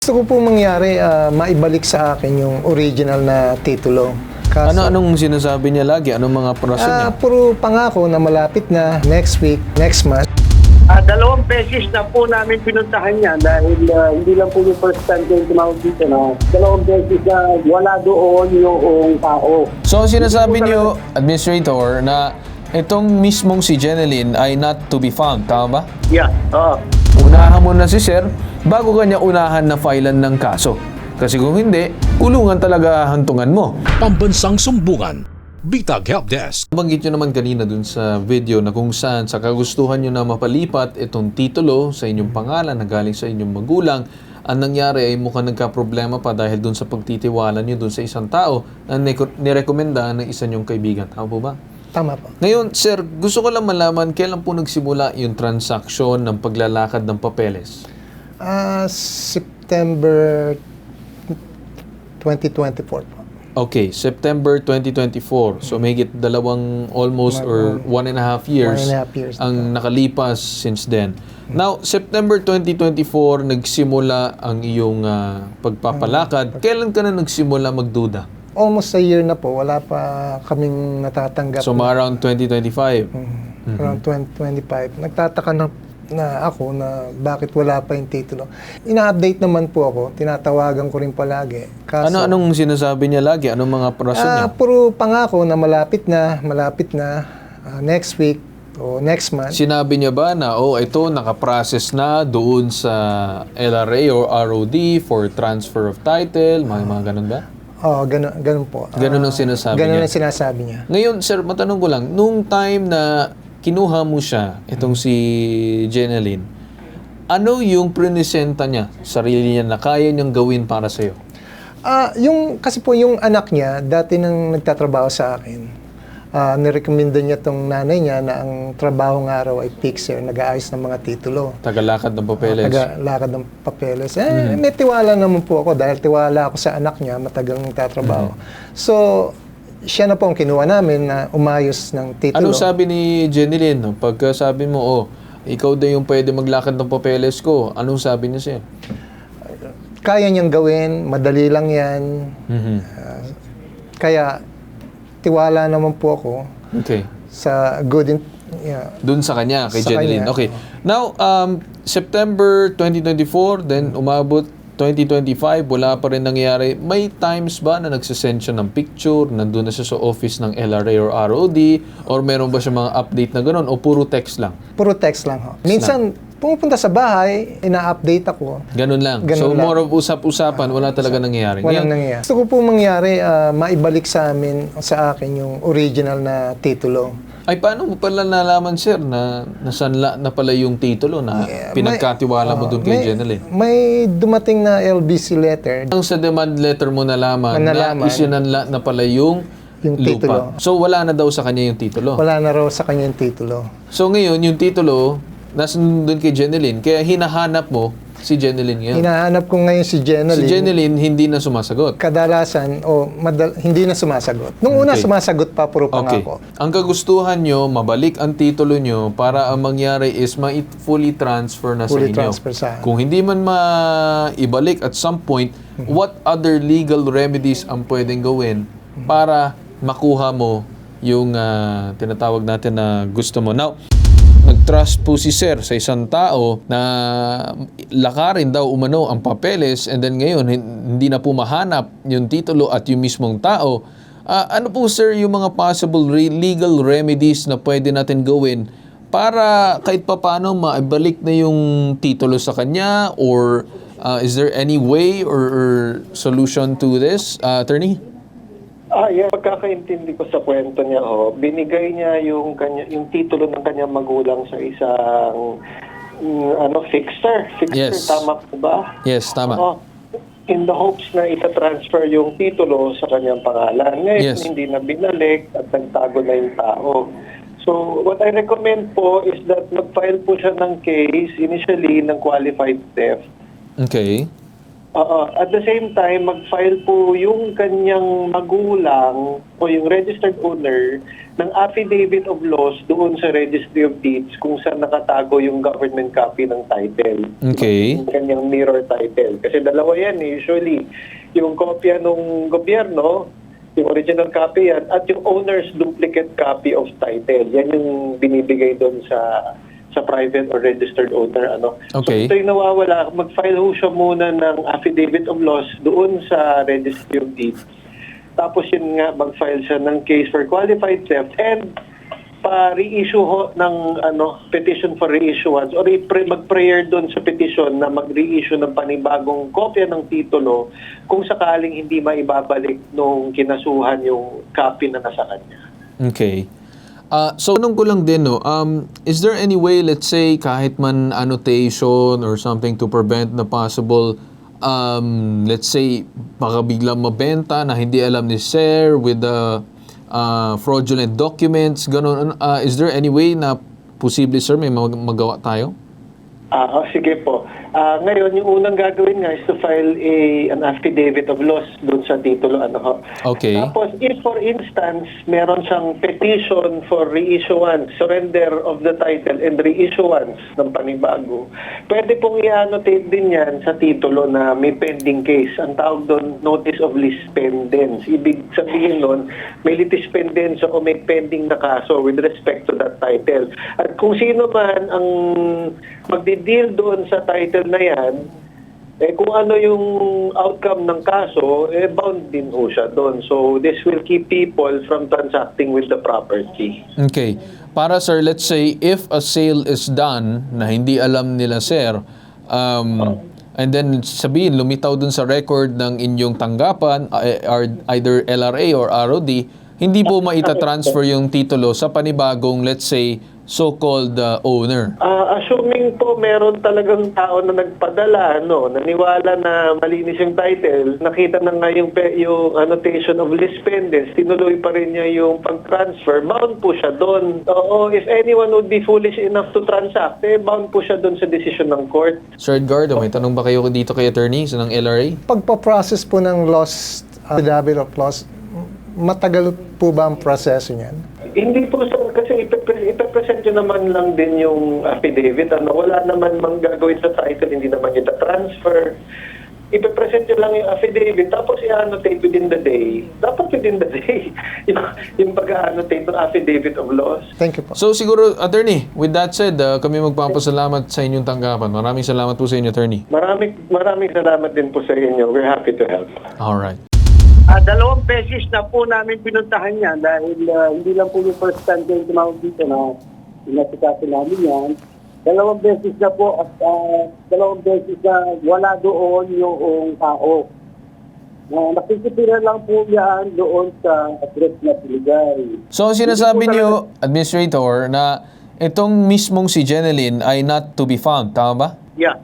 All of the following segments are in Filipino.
Gusto ko pong mangyari, maibalik sa akin yung original na titulo. Kaso, Anong sinasabi niya lagi? Anong mga rason niya? puro pangako na malapit na next week, next month. Dalawang beses na po namin pinuntahan niya dahil hindi lang po yung first time ko yung tumawag dito. No? Dalawang beses na wala doon yung tao. So, sinasabi niyo, Administrator, na itong mismong si Jeneline ay not to be found. Tama ba? Yeah, Unahan mo na si Sir bago kanya unahan na filean ng kaso. Kasi kung hindi, kulungan talaga hantungan mo. Pambansang Sumbungan, Bitag Helpdesk. Banggit nyo naman kanina dun sa video na kung saan sa kagustuhan nyo na mapalipat itong titulo sa inyong pangalan na galing sa inyong magulang, ang nangyari ay mukhang nagka-problema pa dahil dun sa pagtitiwala nyo dun sa isang tao na nirekomenda ng isa nyong kaibigan. Tama po ba? Tama po. Ngayon, Sir, gusto ko lang malaman kailan po nagsimula yung transaksyon ng paglalakad ng papeles? September 2024 po. Okay, September 2024. So, mahigit almost or 1.5 years 1.5 years ang nakalipas since then. Now, September 2024, nagsimula ang iyong pagpapalakad. Kailan ka na nagsimula magduda? Almost a year na po, wala pa kaming natatanggap. So, around 2025. Around 2025. Nagtataka na ako na bakit wala pa yung titulo. Ina-update naman po ako, tinatawagan ko rin palagi. Kaso, Anong sinasabi niya lagi? Anong mga rason niya? puro pangako na malapit na, next week o next month. Sinabi niya ba na, ito, nakaprocess na doon sa LRA or ROD for transfer of title? Mga ganun ba? Ganun po. Ganun ang sinasabi ganun niya. ang sinasabi niya. Ngayon, sir, matanong ko lang, nung time na kinuha mo siya, itong si Jeneline, ano yung prinisenta niya, sarili niya na kaya niyang gawin para sa'yo? Kasi po yung anak niya, dati nang nagtatrabaho sa akin, nirekomenda niya tong nanay niya na ang trabaho ng araw ay fixer, nag-aayos ng mga titulo. Tagalakad ng papeles. Tagalakad ng papeles. May tiwala naman po ako dahil tiwala ako sa anak niya, matagal nagtatrabaho. So, siya na po ang kinuha namin na umayos ng titulo. Anong sabi ni Jeneline? No? Pagka sabi mo, ikaw daw yung pwede maglakad ng papeles ko, anong sabi niya sa'yo? Kaya niyang gawin, madali lang yan. Kaya, tiwala naman po ako Okay. sa good Doon sa kanya, kay Sa Jeneline. kanya. Okay. Now, September 2024, then umabot 2025, wala pa rin nangyayari. May times ba na nagsisend siya ng picture, nandun na siya sa office ng LRA or ROD, or meron ba siya mga update na gano'n, o puro text lang? Puro text lang ho. Minsan, pumupunta sa bahay, ina-update ako. Ganun lang. Ganun So, lang. more of usap-usapan, wala talaga nangyayari. Walang Ngayon, nangyayari. Gusto ko po mangyari, maibalik sa akin yung original na titulo. ay, paano mo pala nalaman, sir, na nasanla na pala yung titulo na pinagkatiwala mo doon kay Jeneline? May dumating na LBC letter. Ang sa demand letter mo nalaman na isinanla na pala yung titulo. lupa. So, wala na daw sa kanya yung titulo. Wala na raw sa kanya yung titulo. So, ngayon, yung titulo, nasa doon kay Jeneline. Kaya hinahanap mo si Jeneline ngayon. Hinahanap ko ngayon si Jeneline. Si Jeneline hindi na sumasagot. Kadalasan, hindi na sumasagot. Nung una, Okay. sumasagot pa, puro Okay. pangako. Ang kagustuhan nyo, mabalik ang titulo nyo para ang mangyari is fully transfer na Fully sa inyo. transfer sa akin. Kung hindi man maibalik at some point, what other legal remedies ang pwedeng gawin para makuha mo yung tinatawag natin na gusto mo? Now, nag-trust po si Sir sa isang tao na lakarin daw umano ang papeles, and then ngayon hindi na po mahanap yung titulo at yung mismong tao. Ano po, Sir, yung mga possible legal remedies na pwede natin gawin para kahit papaano maibalik na yung titulo sa kanya, or is there any way or solution to this, attorney? Pagkakaintindi ko sa kwento niya, binigay niya yung titulo ng kanyang magulang sa isang fixer. Yes. Tama po ba? Yes, tama. In the hopes na ita-transfer yung titulo sa kanyang pangalan. Ngayon, Yes. hindi na binalik at nagtago na yung tao. So, what I recommend po is that mag-file po siya ng case initially ng qualified theft. Okay. At the same time, mag-file po yung kanyang magulang o yung registered owner ng affidavit of loss doon sa Registry of Deeds kung saan nakatago yung government copy ng title. Okay. Yung kanyang mirror title. Kasi dalawa yan usually. Yung kopya ng gobyerno, yung original copy yan, at yung owner's duplicate copy of title. Yan yung binibigay doon sa private or registered owner. Okay. So ito'y nawawala. Mag-file ho siya muna ng affidavit of loss doon sa Registry of Deeds. Tapos yun nga, mag-file siya ng case for qualified theft and pa-reissue ho ng petition for reissuance or mag-prayer doon sa petition na mag-reissue ng panibagong kopya ng titulo kung sakaling hindi maibabalik nung kinasuhan yung copy na nasa kanya. Okay. So, tanong ko lang din, no, is there any way, let's say, kahit man annotation or something to prevent the possible, let's say, baka biglang mabenta na hindi alam ni Sir with the fraudulent documents, ganun. Is there any way na posible, Sir, may magawa tayo? Sige po. Ngayon, yung unang gagawin nga is to file an affidavit of loss doon sa titulo. Okay. Tapos, if for instance, meron siyang petition for reissuance, surrender of the title and reissuance ng panibago, pwede pong i-annotate din yan sa titulo na may pending case. Ang tawag doon, notice of lis pendens. Ibig sabihin nun, may litis pendens o may pending na kaso with respect to that title. At kung sino man ang magdi-deal doon sa title na yan, kung ano yung outcome ng kaso, bound din ho siya doon. So, this will keep people from transacting with the property. Okay. Para, Sir, let's say, if a sale is done na hindi alam nila, Sir, and then sabihin, lumitaw dun sa record ng inyong tanggapan, either LRA or ROD, hindi po maita-transfer yung titulo sa panibagong, let's say, so-called owner. Assuming po meron talagang tao na nagpadala, naniwala na malinis yung title, nakita na nga yung annotation of lis pendens, tinuloy pa rin niya yung pag-transfer, bound po siya doon. Oo, if anyone would be foolish enough to transact, bound po siya doon sa decision ng court. Sir Edgardo, may tanong ba kayo dito kay attorney sa ng LRA? Pagpa-process po ng loss, affidavit of loss, matagal po ba ang proseso niyan? Hindi po, sir, kasi ipapresent nyo naman lang din yung affidavit. Wala naman mang gagawin sa title, hindi naman yung transfer. Ipapresent nyo lang yung affidavit, tapos i-annotate within the day. Dapat within the day, yung pag-annotate ng affidavit of loss. Thank you po. So siguro, attorney, with that said, kami magpapasalamat sa inyong tanggapan. Maraming salamat po sa inyo, attorney. Maraming salamat din po sa inyo. We're happy to help. Alright. 2 beses na po namin pinuntahan yan dahil hindi lang po yung first time yung tumawag dito na inasikaso namin yan. 2 beses na po at 2 beses na wala doon yung tao. Nakikitira lang po yan doon sa address na binigay. So sinasabi niyo, Administrator, na itong mismong si Jeneline ay not to be found, tama ba? Yeah,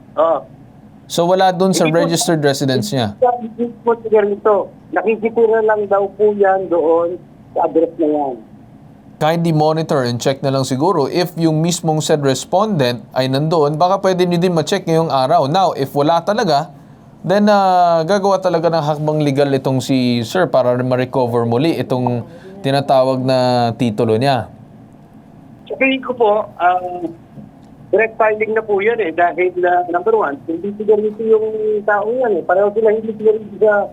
So wala dun sa registered residence niya? Hindi po ito. Nakikitira lang daw po yan doon sa address na yan. Kindly monitor and check na lang siguro if yung mismong said respondent ay nandoon, baka pwede nyo din ma-check ngayong araw. Now, if wala talaga, then gagawa talaga ng hakbang legal itong si Sir para ma-recover muli itong tinatawag na titulo niya. Sa tingin ko po, direct filing na po yan dahil number one, hindi sigarito yung tao yan Pareho sila hindi sigarito sa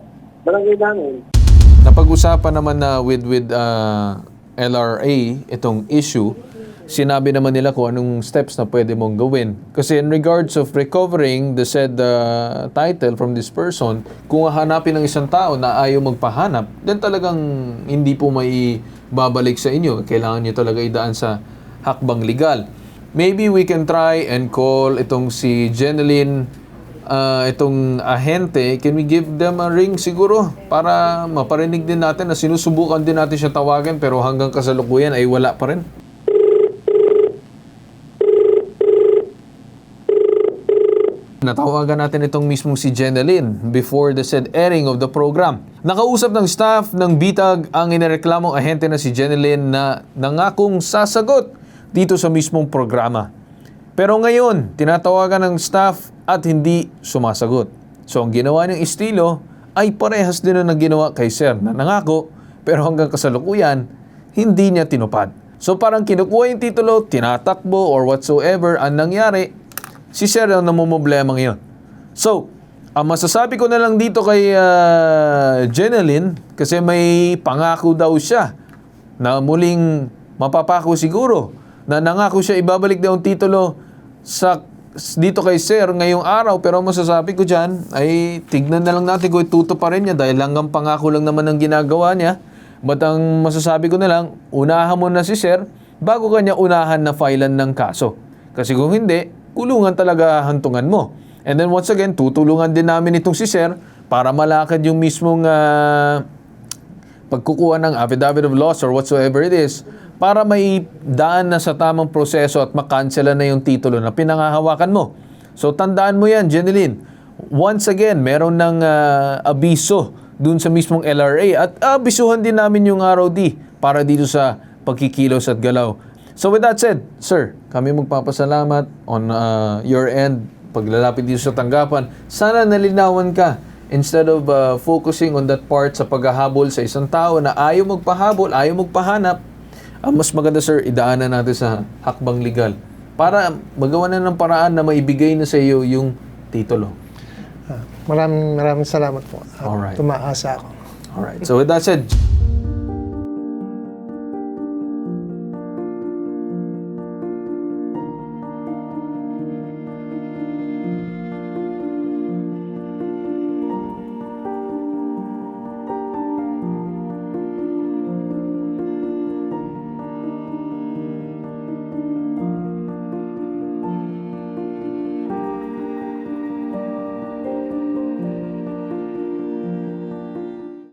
barangay namin. Napag-usapan naman na with LRA itong issue, sinabi naman nila kung anong steps na pwede mong gawin. Kasi in regards of recovering the said title from this person, kung hahanapin ng isang tao na ayaw magpahanap, then talagang hindi po may babalik sa inyo. Kailangan nyo talaga idaan sa hakbang legal. Maybe we can try and call itong si Jeneline, itong ahente. Can we give them a ring siguro? Para maparinig din natin na sinusubukan din natin siya tawagan pero hanggang kasalukuyan ay wala pa rin. Natawagan natin itong mismong si Jeneline before the said airing of the program. Nakausap ng staff ng Bitag ang inireklamong ahente na si Jeneline na nangakong sasagot dito sa mismong programa. Pero ngayon, tinatawagan ng staff at hindi sumasagot. So ang ginawa ng estilo ay parehas din na ginawa kay Sir na nangako, pero hanggang kasalukuyan, hindi niya tinupad. So parang kinukuha yung titulo, tinatakbo or whatsoever, ang nangyari, si Sir ang namumblema ngayon. So, ang masasabi ko na lang dito kay Jeneline, kasi may pangako daw siya na muling mapapako siguro, na nangako siya ibabalik daw ang titulo dito kay Sir ngayong araw, pero masasabi ko dyan ay tignan na lang natin kung ituto pa rin niya dahil hanggang pangako lang naman ang ginagawa niya. But ang masasabi ko na lang, unahan mo na si Sir bago kanya unahan na filean ng kaso. Kasi kung hindi, kulungan talaga hantungan mo. And then once again, tutulungan din namin itong si Sir para malakad yung mismong pagkukuha ng affidavit of loss or whatsoever it is, para may daan na sa tamang proseso at makansela na yung titulo na pinangahawakan mo. So tandaan mo yan, Jeneline. Once again, meron ng abiso dun sa mismong LRA at abisuhan din namin yung ROD para dito sa pagkikilos at galaw. So with that said, Sir, kami magpapasalamat on your end paglalapit dito sa tanggapan. Sana nalinawan ka instead of focusing on that part sa paghahabol sa isang tao na ayaw magpahabol, ayaw magpahanap. Mas maganda, Sir, idaanan natin sa hakbang legal para magawa na ng paraan na maibigay na sa iyo yung titulo. Maraming salamat po. Alright. Tumaasa ako. Alright. So with that said,